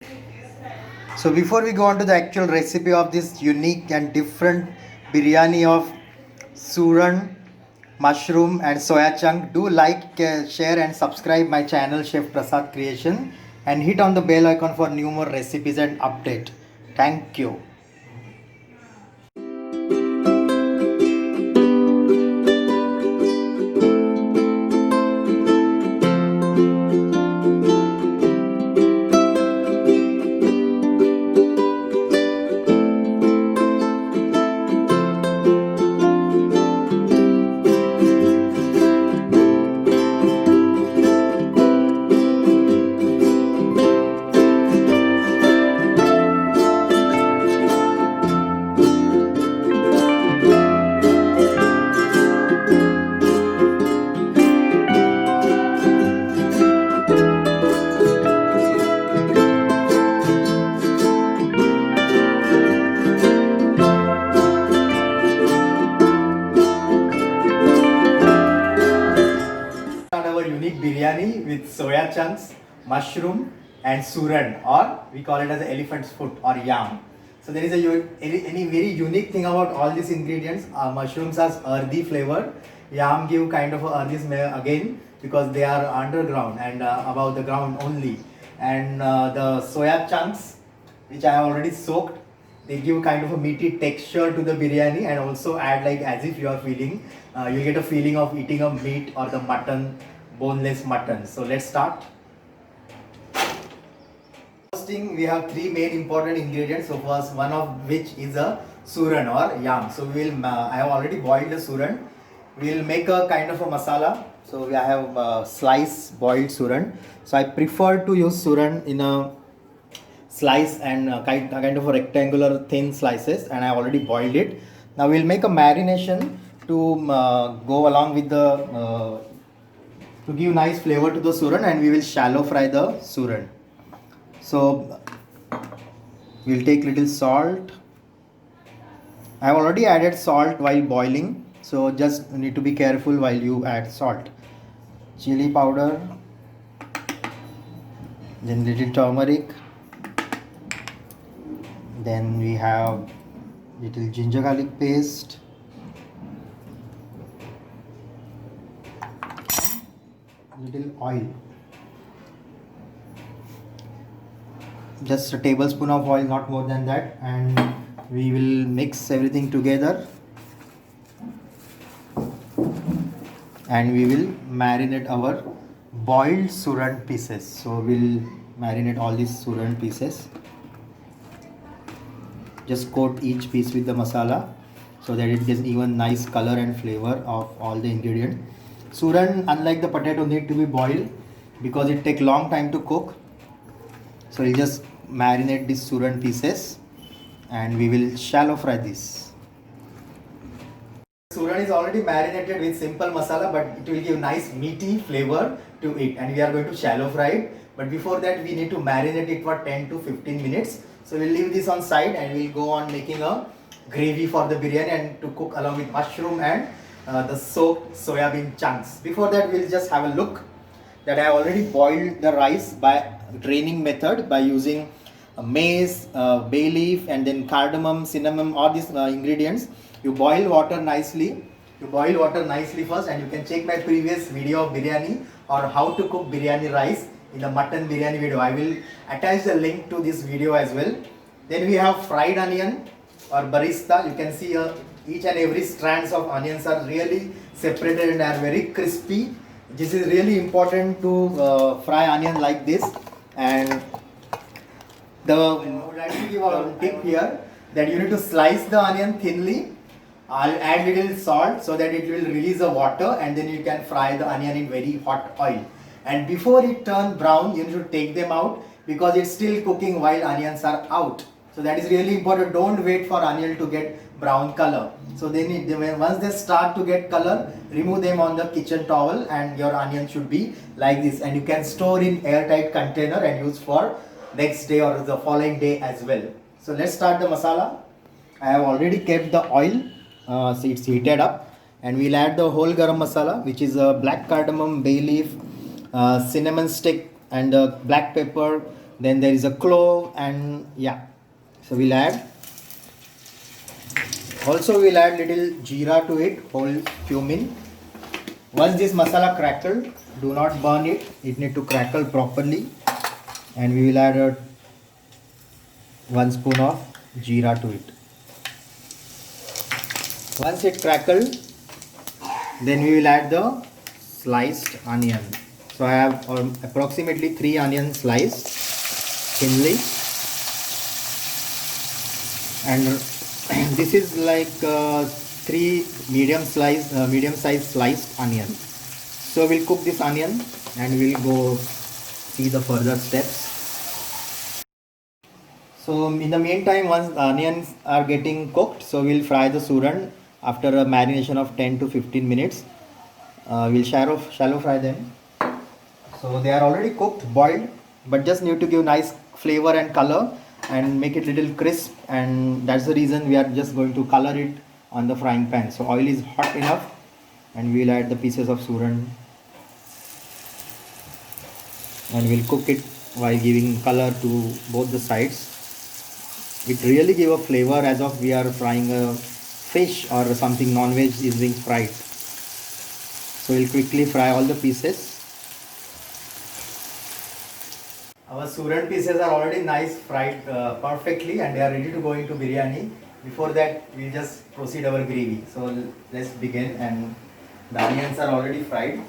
So before we go on to the actual recipe of this unique and different biryani of suran, mushroom and soya chunk, do like, share and subscribe my channel Chef Prasad Creation and hit on the bell icon for new more recipes and update. Thank you. Our unique biryani with soya chunks, mushroom, and suran, or we call it as elephant's foot or yam. So there is any very unique thing about all these ingredients. Mushrooms has earthy flavor. Yam give kind of a earthy smell again because they are underground and above the ground only. And the soya chunks, which I have already soaked, they give kind of a meaty texture to the biryani and also add like as if you are feeling you get a feeling of eating a meat or the mutton, boneless mutton. So let's start. First thing, we have three main important ingredients. So first one of which is a suran or yam. So we will I have already boiled the suran. We will make a kind of a masala. So I have slice boiled suran. So I prefer to use suran in a slice and kind of a rectangular thin slices, and I already boiled it. Now we'll make a marination to go along with the to give nice flavor to the suran, and we will shallow fry the suran. So we'll take little salt. I have already added salt while boiling, so just need to be careful while you add salt. Chili powder, then little turmeric, then we have little ginger garlic paste, little oil, just a tablespoon of oil, not more than that, and we will mix everything together and we will marinate our boiled suran pieces. So we'll marinate all these suran pieces. Just coat each piece with the masala so that it gives even nice color and flavor of all the ingredients. Suran, unlike the potato, need to be boiled because it takes long time to cook. So we'll just marinate these suran pieces and we will shallow fry this. Suran is already marinated with simple masala, but it will give nice meaty flavor to it, and we are going to shallow fry it. But before that, we need to marinate it for 10 to 15 minutes. So we'll leave this on side and we'll go on making a gravy for the biryani and to cook along with mushroom and the soaked soya bean chunks. Before that, we'll just have a look that I already boiled the rice by draining method by using maize, bay leaf, and then cardamom, cinnamon, all these ingredients. You boil water nicely. You boil water nicely first, and you can check my previous video of biryani or how to cook biryani rice in the mutton biryani video. I will attach the link to this video as well. Then we have fried onion or barista. You can see each and every strands of onions are really separated and are very crispy. This is really important to fry onion like this. And I would like to give a tip here that you need to slice the onion thinly. I'll add little salt so that it will release the water, and then you can fry the onion in very hot oil. And before it turn brown, you need to take them out because it's still cooking while onions are out. So that is really important. Don't wait for onion to get brown color. So once they start to get color, remove them on the kitchen towel and your onion should be like this. And you can store in airtight container and use for next day or the following day as well. So let's start the masala. I have already kept the oil, so it's heated up, and we'll add the whole garam masala, which is black cardamom, bay leaf, cinnamon stick, and black pepper, Then there is a clove, and yeah, so we'll add. Also we'll add little jeera to it, whole cumin. Once this masala crackle, do not burn it. It need to crackle properly, and we will add 1 spoon of jeera to it. Once it crackles, then we will add the sliced onion. So I have approximately 3 onions sliced thinly, and this is like 3 medium size sliced onion. So we'll cook this onion and we'll go see the further steps. So in the meantime, once the onions are getting cooked, so we'll fry the suran after a marination of 10 to 15 minutes. We'll shallow fry them. So they are already cooked, boiled, but just need to give nice flavor and color and make it little crisp, and that's the reason we are just going to color it on the frying pan. So oil is hot enough, and we'll add the pieces of suran and we'll cook it while giving color to both the sides. It really give a flavor as of we are frying a fish or something non-veg is being fried. So we'll quickly fry all the pieces. Our suran pieces are already nice fried perfectly, and they are ready to go into biryani. Before that, we'll just proceed our gravy. So let's begin, and the onions are already fried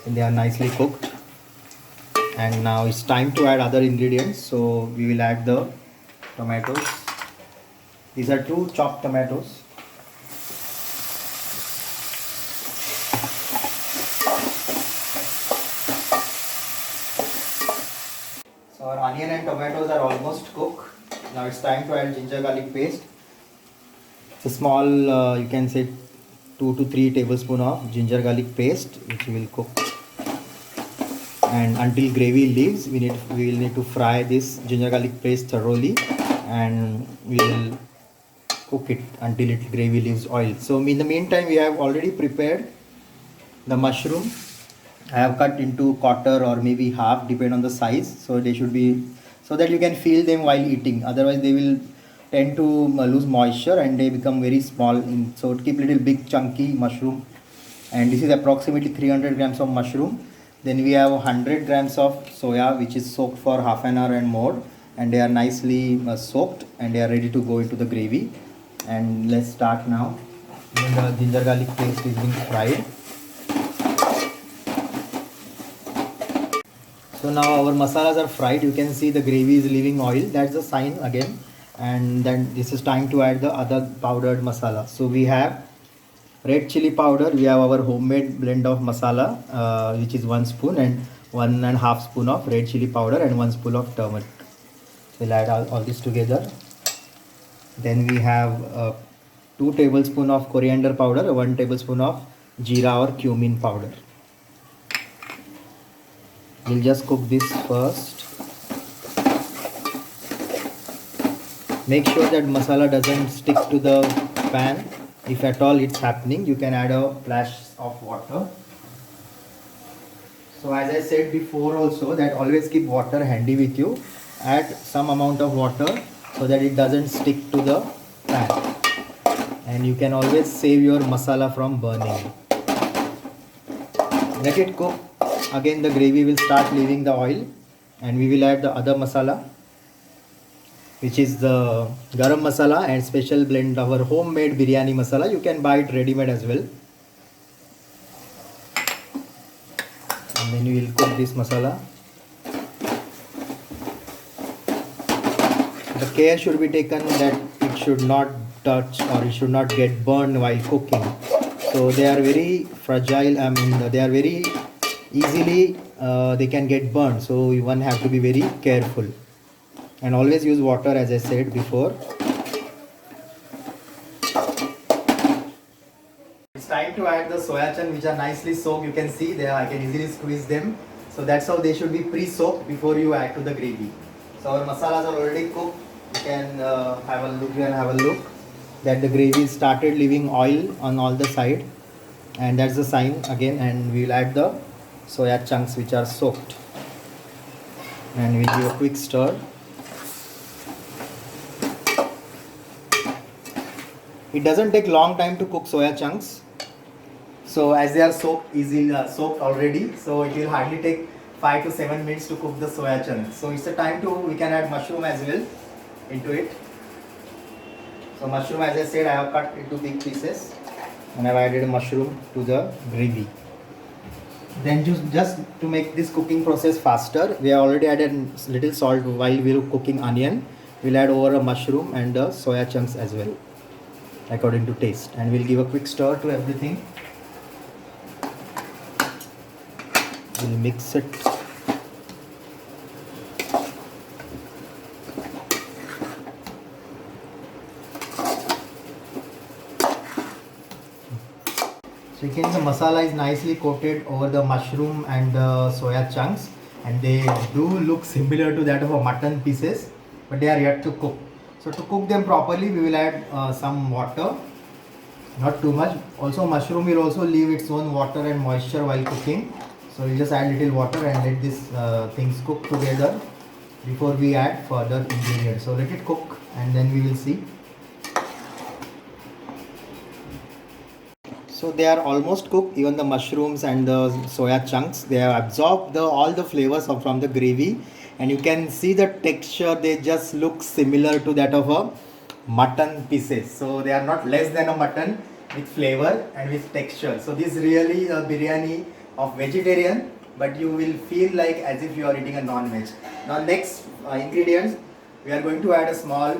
and they are nicely cooked. And now it's time to add other ingredients. So we will add the tomatoes. These are 2 chopped tomatoes. So our onion and tomatoes are almost cooked. Now it's time to add ginger garlic paste. It's a small, you can say 2 to 3 tablespoons of ginger garlic paste, which we will cook. And until gravy leaves, we will need to fry this ginger garlic paste thoroughly, and we will cook it until gravy leaves oil. So in the meantime, we have already prepared the mushroom. I have cut into quarter or maybe half, depend on the size. So they should be, so that you can feel them while eating. Otherwise they will tend to lose moisture and they become very small. So keep little big chunky mushroom. And this is approximately 300 grams of mushroom. Then we have 100 grams of soya, which is soaked for half an hour and more, and they are nicely soaked and they are ready to go into the gravy. And let's start now. When the ginger garlic paste is being fried. So now our masalas are fried. You can see the gravy is leaving oil. That's the sign again. And then this is time to add the other powdered masala. So we have red chili powder. We have our homemade blend of masala, which is 1 spoon, and 1.5 spoon of red chili powder, and 1 spoon of turmeric. We'll add all this together. Then we have 2 tablespoons of coriander powder, 1 tablespoon of jeera or cumin powder. We'll just cook this first. Make sure that masala doesn't stick to the pan. If at all it's happening, you can add a splash of water. So as I said before also, that always keep water handy with you. Add some amount of water so that it doesn't stick to the pan. And you can always save your masala from burning. Let it cook. Again the gravy will start leaving the oil, and we will add the other masala, which is the garam masala and special blend, our homemade biryani masala. You can buy it ready made as well. And then we will cook this masala. The care should be taken that it should not touch or it should not get burned while cooking. So they are very fragile, they are very easily they can get burned, so one have to be very careful, and always use water as I said before. It's time to add the soya chunk, which are nicely soaked. You can see there, I can easily squeeze them. So that's how they should be pre-soaked before you add to the gravy. So our masalas are already cooked. You can have a look that the gravy started leaving oil on all the side, and that's the sign again. And we'll add the soya chunks which are soaked. and we'll give a quick stir. It doesn't take long time to cook soya chunks. So as they are soaked already, so it will hardly take 5 to 7 minutes to cook the soya chunks. So it's a time we can add mushroom as well into it. So mushroom, as I said, I have cut into big pieces and I've added mushroom to the gravy. Then just to make this cooking process faster, we have already added little salt while we were cooking onion. We'll add over a mushroom and the soya chunks as well, according to taste, and we'll give a quick stir to everything. We'll mix it. So you can see the masala is nicely coated over the mushroom and the soya chunks, and they do look similar to that of a mutton pieces, but they are yet to cook. So to cook them properly, we will add some water, not too much. Also mushroom will also leave its own water and moisture while cooking. So we just add little water and let these things cook together before we add further ingredients. So let it cook and then we will see. So they are almost cooked, even the mushrooms and the soya chunks. They have absorbed all the flavors from the gravy, and you can see the texture. They just look similar to that of a mutton pieces. So they are not less than a mutton with flavor and with texture. So this is really a biryani of vegetarian, but you will feel like as if you are eating a non-veg. Now next ingredients, we are going to add a small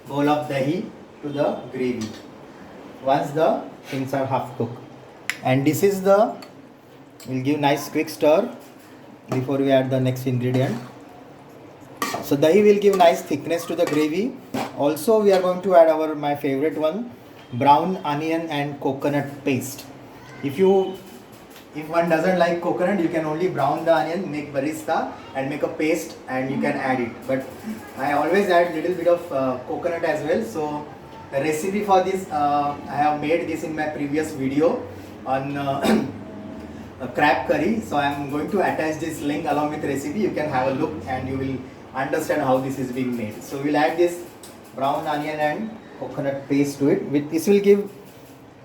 bowl of dahi to the gravy once the things are half cooked, and this is we'll give nice quick stir before we add the next ingredient. So dahi will give nice thickness to the gravy. Also we are going to add my favorite one, brown onion and coconut paste. If one doesn't like coconut, you can only brown the onion, make barista and make a paste, and you can add it. But I always add little bit of coconut as well. So the recipe for this, I have made this in my previous video on crab curry. So I am going to attach this link along with recipe. You can have a look and you will understand how this is being made. So we'll add this brown onion and coconut paste to it.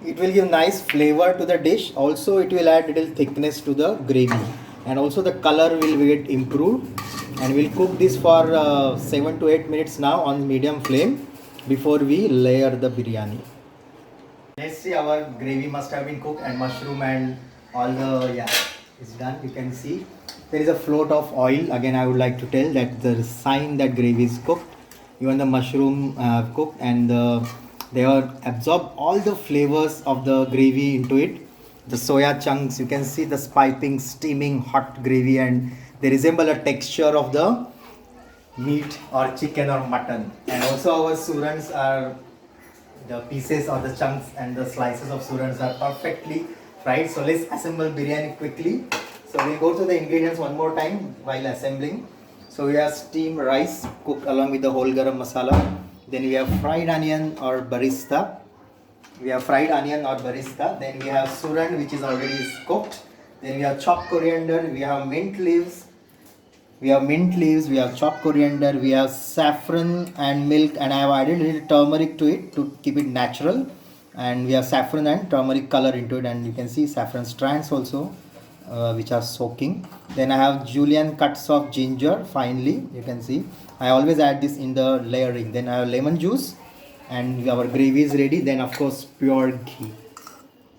It will give nice flavor to the dish. Also it will add little thickness to the gravy, and also the color will get improved. And we'll cook this for 7 to 8 minutes now on medium flame before we layer the biryani. Let's see, our gravy must have been cooked and mushroom and all is done. You can see there is a float of oil. Again, I would like to tell that the sign that gravy is cooked. Even the mushroom cooked, and they are absorb all the flavors of the gravy into it. The soya chunks, you can see the piping, steaming hot gravy, and they resemble a texture of the meat or chicken or mutton. And also our surans are, the pieces or the chunks and the slices of surans are perfectly fried. So let's assemble biryani quickly. So we'll go to the ingredients one more time while assembling. So we have steamed rice cooked along with the whole garam masala. Then we have fried onion or barista. Then we have suran, which is already cooked. Then we have chopped coriander. We have mint leaves. We have chopped coriander. We have saffron and milk, and I have added a little turmeric to it to keep it natural. And we have saffron and turmeric color into it, and you can see saffron strands also, which are soaking. Then I have julienne cuts of ginger finely. You can see I always add this in the layering. Then I have lemon juice, and our gravy is ready. Then of course pure ghee.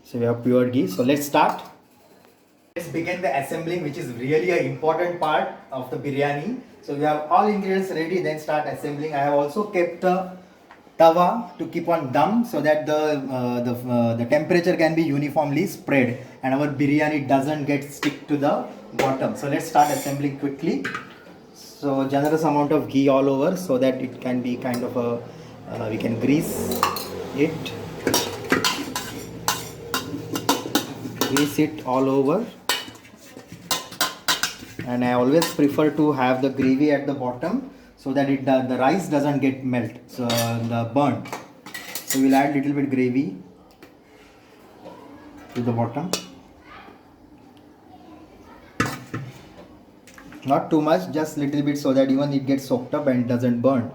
So we have pure ghee. So let's start. Let's begin the assembling, which is really an important part of the biryani. So we have all ingredients ready. Then start assembling. I have also kept a tawa to keep on dum, so that the temperature can be uniformly spread and our biryani doesn't get stick to the bottom. So let's start assembling quickly. So generous amount of ghee all over, so that it can be kind of we can grease it all over. And I always prefer to have the gravy at the bottom, so that the rice doesn't get melt, so the burnt. So we'll add little bit gravy to the bottom. Not too much, just little bit so that even it gets soaked up and doesn't burn.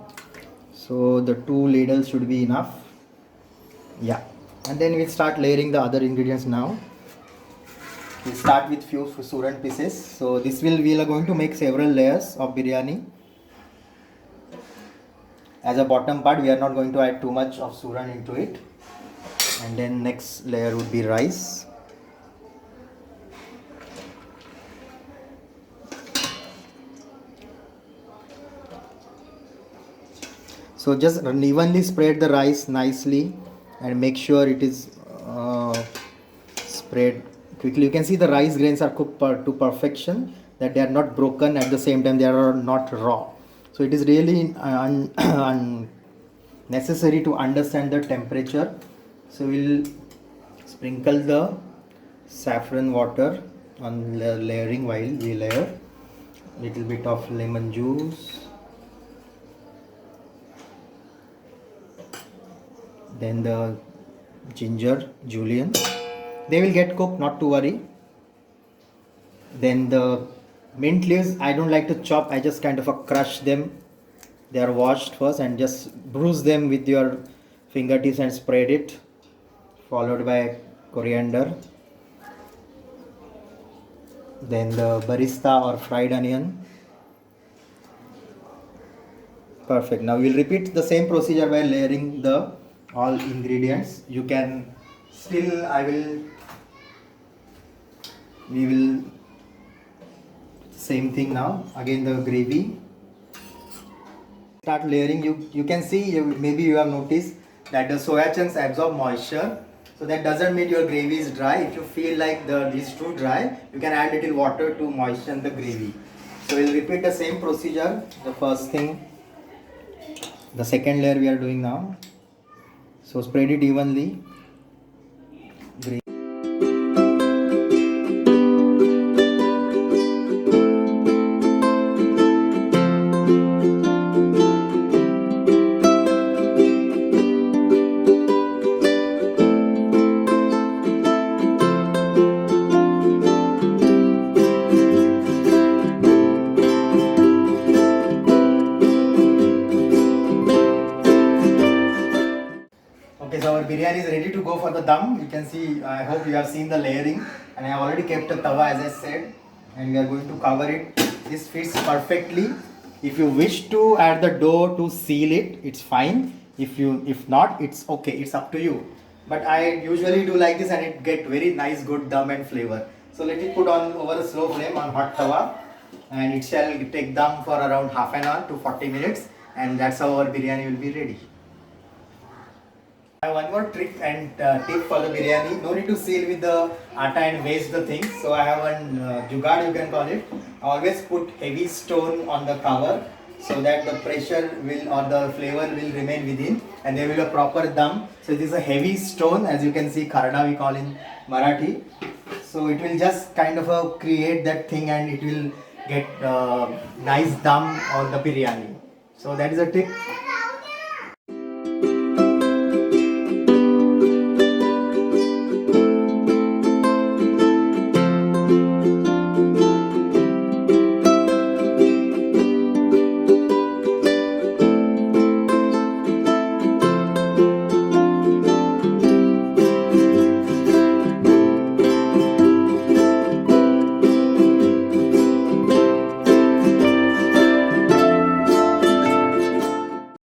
So the 2 ladles should be enough. Yeah, and then we'll start layering the other ingredients now. We'll start with few suran pieces. So this we are going to make several layers of biryani. As a bottom part, we are not going to add too much of suran into it. And then next layer would be rice. So just evenly spread the rice nicely and make sure it is spread quickly. You can see the rice grains are cooked to perfection, that they are not broken, at the same time they are not raw. So it is really necessary to understand the temperature. So we'll sprinkle the saffron water on layering while we layer. Little bit of lemon juice. Then the ginger julienne, they will get cooked, not to worry. Then the mint leaves, I don't like to chop, I just kind of crush them. They are washed first and just bruise them with your fingertips and spread it, followed by coriander. Then the barista or fried onion. Perfect. Now we'll repeat the same procedure by layering the all ingredients. You can still, we will same thing now. Again the gravy. Start layering. You can see, maybe you have noticed that the soya chunks absorb moisture. So that doesn't mean your gravy is dry. If you feel like this is too dry, you can add little water to moisten the gravy. So we'll repeat the same procedure. The first thing, the second layer we are doing now. So spread it evenly. Okay, so our biryani is ready to go for the dum. You can see, I hope you have seen the layering, and I have already kept the tawa as I said, and we are going to cover it. This fits perfectly. If you wish to add the dough to seal it, it's fine. If not, it's okay. It's up to you. But I usually do like this, and it get very nice, good dum and flavor. So let it put on over a slow flame on hot tawa, and it shall take dum for around half an hour to 40 minutes, and that's how our biryani will be ready. I have one more trick and tip for the biryani. No need to seal with the atta and waste the things. So I have one jugaad, you can call it. I always put heavy stone on the cover so that the pressure will or the flavor will remain within, and there will be a proper dum. So it is a heavy stone, as you can see, kharda we call in Marathi. So it will just kind of create that thing, and it will get nice dum on the biryani. So that is a trick.